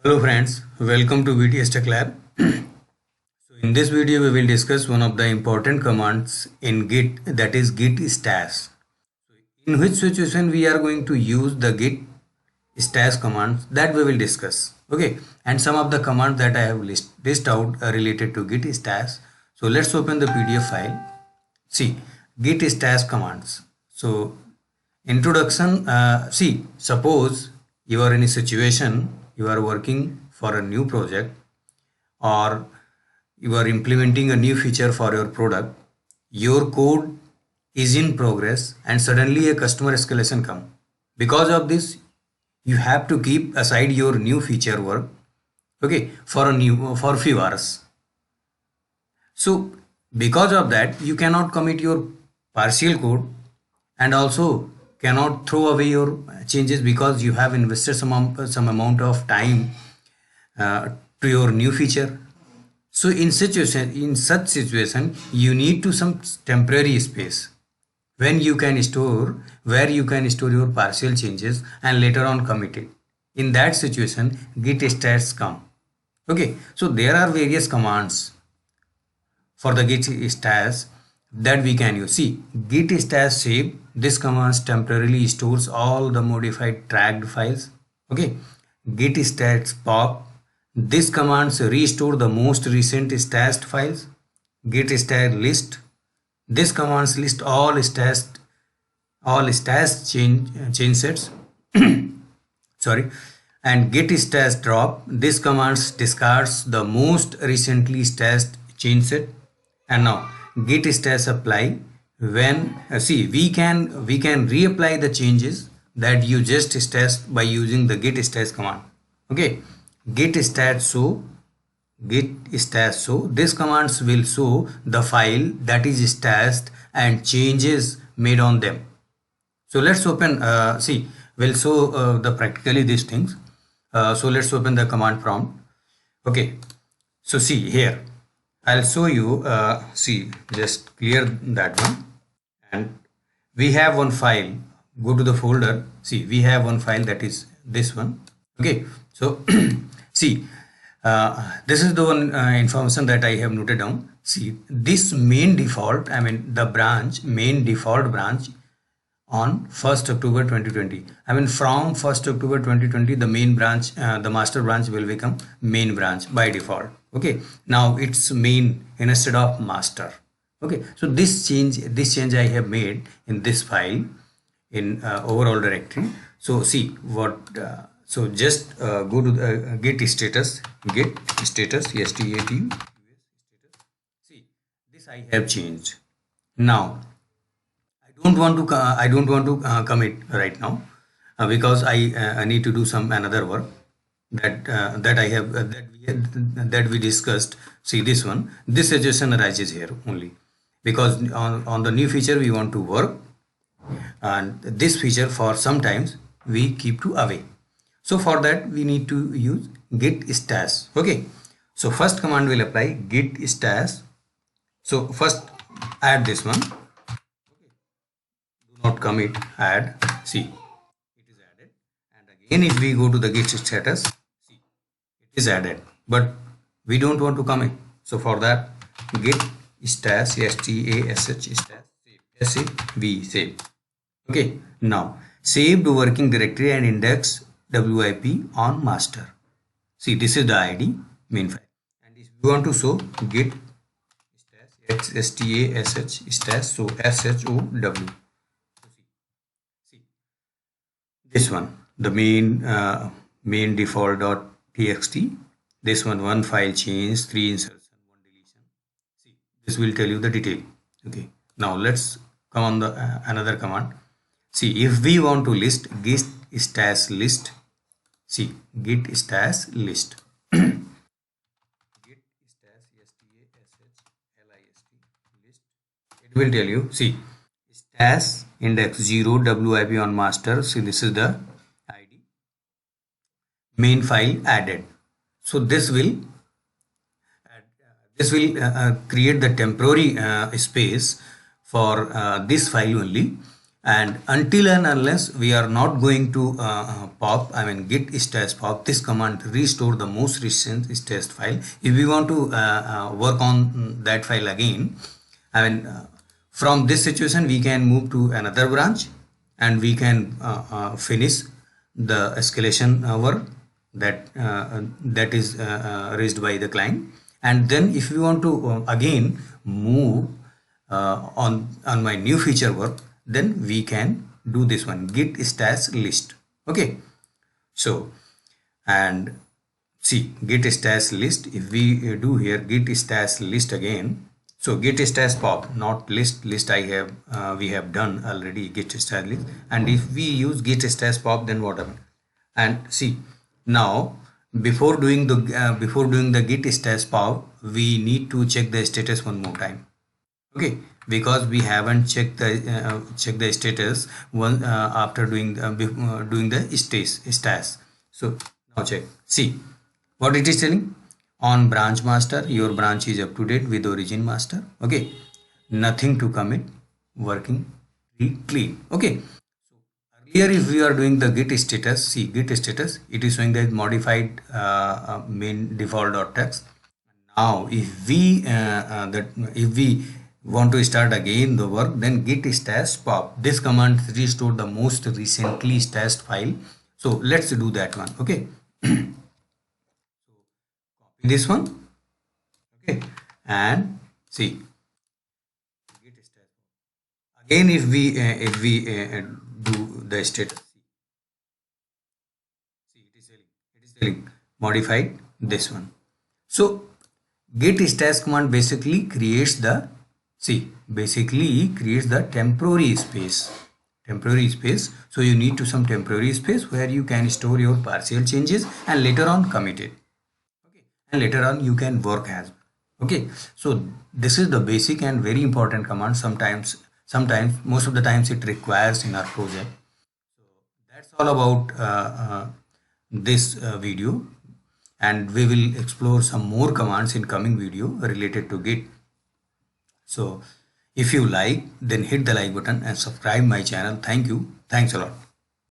Hello friends, welcome to VTS Tech Lab. So in this video we will discuss one of the important commands in Git, that is git stash. In which situation we are going to use the git stash commands, that we will discuss. Okay, and some of the commands that I have list out are related to git stash. So let's open the PDF file. See, git stash commands. So introduction. See, suppose you are in a situation, you are working for a new project, or you are implementing a new feature for your product. Your code is in progress and suddenly a customer escalation come. Because of this, you have to keep aside your new feature work, okay, for a few hours. So because of that, you cannot commit your partial code, and also cannot throw away your changes because you have invested some amount of time to your new feature. So in such situation, you need to some temporary space when you can store where you can store your partial changes and later on commit it. In that situation, git stash come. Okay, so there are various commands for the git stash that we can use. See, git stash save, this command temporarily stores all the modified tracked files. Okay, git stash pop, this commands restore the most recent stashed files. Git stash list, this commands list all stashed change sets. Sorry. And git stash drop, this commands discards the most recently stashed change set. And now git stash apply, when see, we can reapply the changes that you just stashed by using the git stash command. Okay, git stash show, this commands will show the file that is stashed and changes made on them. So let's open, see, we'll show the practically these things. So let's open the command prompt. Okay, so see here, I'll show you, see, just clear that one, and we have one file. Go to the folder, see, we have one file, that is this one. Okay, so see, this is the one information that I have noted down. See, this main default, I mean the main default branch on 1st October 2020. I mean from 1st October 2020, the main branch, the master branch will become main branch by default. Okay, now it's main instead of master. Okay, so this change I have made in this file in overall directory. So see what, so just go to the git status statu. See, this I have changed. Now I don't want to commit right now because I need to do some another work that I have that we discussed. See, this one, this suggestion arises here only because on the new feature we want to work, and this feature for sometimes we keep to away. So for that we need to use git stash. Okay, so first command will apply git stash. So first add this one, not commit, add. See, it is added, and again if we go to the git status, see, it is added, but we don't want to commit. So for that, git stash stash save. Okay, now saved working directory and index WIP on master. See, this is the ID main file, and if you want to show git stash stash, so show. This one, the main default.txt. This one file change, 3 insertion, 1 deletion. See, this will tell you the detail. Okay, now let's come on the another command. See, if we want to list git stash list, see, git stash list. Git stash list. It will tell you, see, stash index 0 WIP on master. See, this is the ID, main file added. So this will create the temporary space for this file only, and until and unless we are not going to pop, I mean git stash pop, this command restore the most recent stash file. If we want to work on that file again, I mean from this situation we can move to another branch and we can finish the escalation work that is raised by the client. And then if we want to again move on my new feature work, then we can do this one, git stash list. Okay, so and see git stash list, if we do here git stash list again, so git stash pop, not list I have we have done already git stash list. And if we use git stash pop, then what happens? And see now before doing the git stash pop, we need to check the status one more time. Okay, because we haven't checked the status one after doing the stash. So now check, see what it is telling. On branch master, your branch is up to date with origin master. Okay, nothing to commit, working clean. Okay, here if we are doing the git status, see git status, it is showing that modified main default.txt. Now if we want to start again the work, then git stash pop, this command restore the most recently stashed file. So let's do that one. Okay, copy this one. Okay, and see git stash again. If we do the status, see it is telling modified this one. So git stash command basically creates the temporary space. So you need to some temporary space where you can store your partial changes and later on commit it. Okay, and later on you can work as well. Okay, so this is the basic and very important command. Sometimes most of the times it requires in our project. So that's all about this video, and we will explore some more commands in coming video related to git. So if you like, then hit the like button and subscribe my channel. Thank you. Thanks a lot.